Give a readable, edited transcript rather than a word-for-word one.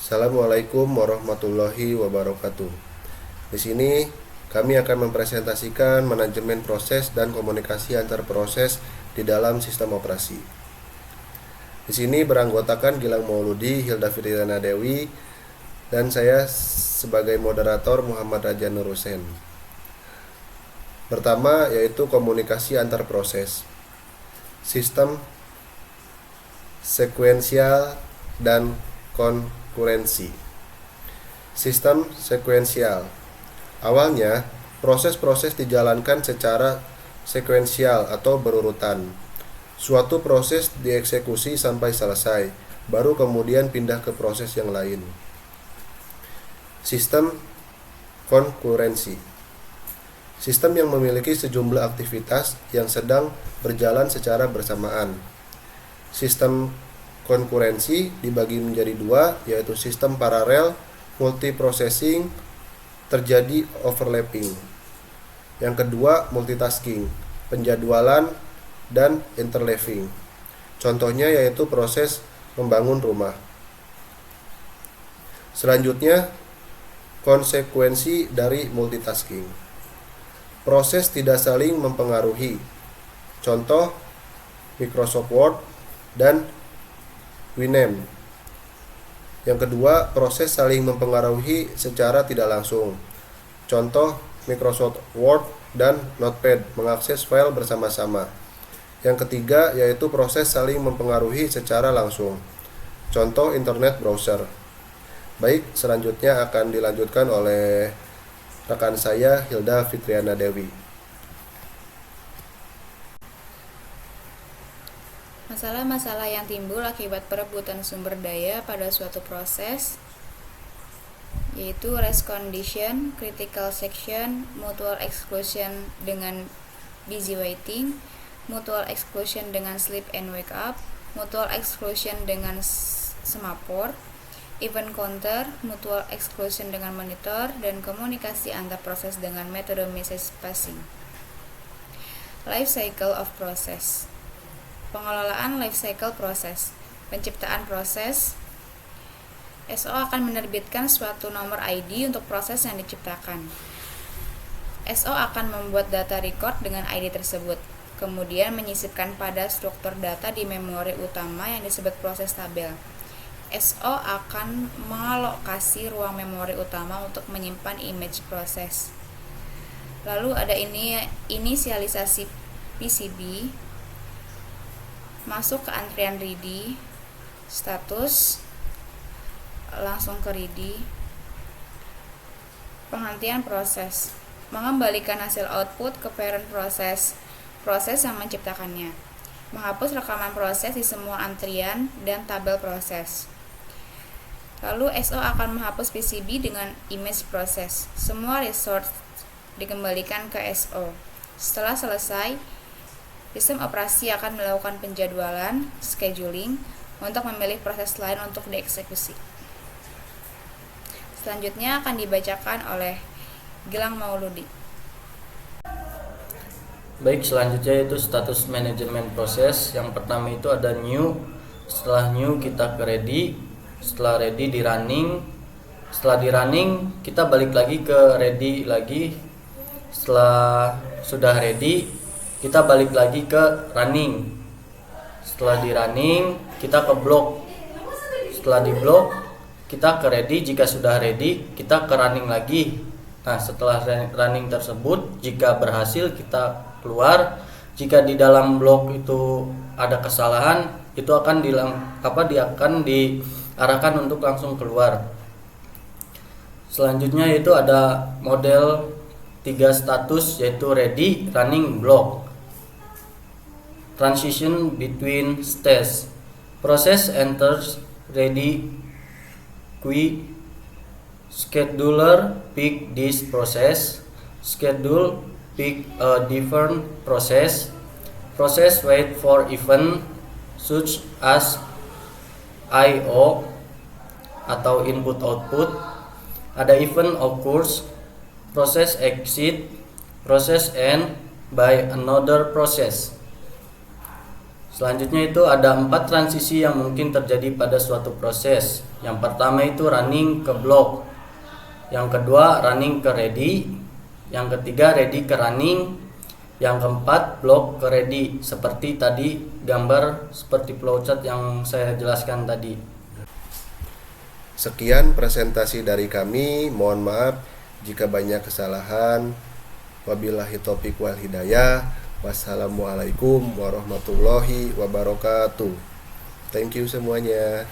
Assalamualaikum warahmatullahi wabarakatuh. Di sini kami akan mempresentasikan manajemen proses dan komunikasi antar proses di dalam sistem operasi. Di sini beranggotakan Gilang Mauludi, Hilda Fitriana Dewi, dan saya sebagai moderator Muhammad Raja Nurusen. Pertama yaitu komunikasi antar proses, sistem sekuensial dan konkurensi. Sistem sekuensial. Awalnya, proses-proses dijalankan secara sekuensial atau berurutan. Suatu proses dieksekusi sampai selesai, baru kemudian pindah ke proses yang lain. Sistem konkurensi. Sistem yang memiliki sejumlah aktivitas yang sedang berjalan secara bersamaan. Sistem konkurensi dibagi menjadi dua, yaitu sistem paralel, multiprocessing, terjadi overlapping. Yang kedua, multitasking, penjadwalan, dan interleaving. Contohnya yaitu proses membangun rumah. Selanjutnya, konsekuensi dari multitasking. Proses tidak saling mempengaruhi. Contoh, Microsoft Word dan Winamp. Yang kedua, proses saling mempengaruhi secara tidak langsung. Contoh, Microsoft Word dan Notepad mengakses file bersama-sama. Yang ketiga, yaitu proses saling mempengaruhi secara langsung. Contoh, Internet Browser. Baik, selanjutnya akan dilanjutkan oleh rekan saya, Hilda Fitriana Dewi. Masalah-masalah yang timbul akibat perebutan sumber daya pada suatu proses yaitu race condition, critical section, mutual exclusion dengan busy waiting, mutual exclusion dengan sleep and wake up, mutual exclusion dengan semaphore, event counter, mutual exclusion dengan monitor, dan komunikasi antar proses dengan metode message passing. Life cycle of process. Pengelolaan life cycle proses. Penciptaan proses. SO akan menerbitkan suatu nomor ID untuk proses yang diciptakan. SO akan membuat data record dengan ID tersebut, kemudian menyisipkan pada struktur data di memori utama yang disebut proses tabel. SO akan mengalokasi ruang memori utama untuk menyimpan image proses. Lalu ada inisialisasi PCB, masuk ke antrian ready, status, langsung ke ready, penghentian proses, mengembalikan hasil output ke parent proses yang menciptakannya, menghapus rekaman proses di semua antrian dan tabel proses. Lalu SO akan menghapus PCB dengan image proses. Semua resource dikembalikan ke SO. Setelah selesai, sistem operasi akan melakukan penjadwalan, scheduling, untuk memilih proses lain untuk dieksekusi. Selanjutnya akan dibacakan oleh Gilang Mauludi. Baik, selanjutnya itu status manajemen proses. Yang pertama itu ada new. Setelah new kita ke ready. Setelah ready di running. Setelah di running kita balik lagi ke ready lagi. Setelah sudah ready kita balik lagi ke running. Setelah di running kita ke block. Setelah di block kita ke ready. Jika sudah ready kita ke running lagi. Nah, setelah running tersebut jika berhasil kita keluar. Jika di dalam blok itu ada kesalahan, itu akan diarahkan untuk langsung keluar. Selanjutnya itu ada model 3 status, yaitu ready, running, block. Transition between stages. Process enters ready queue. Scheduler pick this process. Schedule pick a different process. Process wait for event such as I/O atau input output. Ada event occurs, process exit, process end by another process. Selanjutnya itu ada 4 transisi yang mungkin terjadi pada suatu proses. Yang pertama itu running ke block. Yang kedua running ke ready. Yang ketiga ready ke running. Yang keempat block ke ready. Seperti tadi gambar seperti flowchart yang saya jelaskan tadi. Sekian presentasi dari kami. Mohon maaf jika banyak kesalahan. Wabillahi taufiq wal hidayah. Wassalamualaikum warahmatullahi wabarakatuh. Thank you semuanya.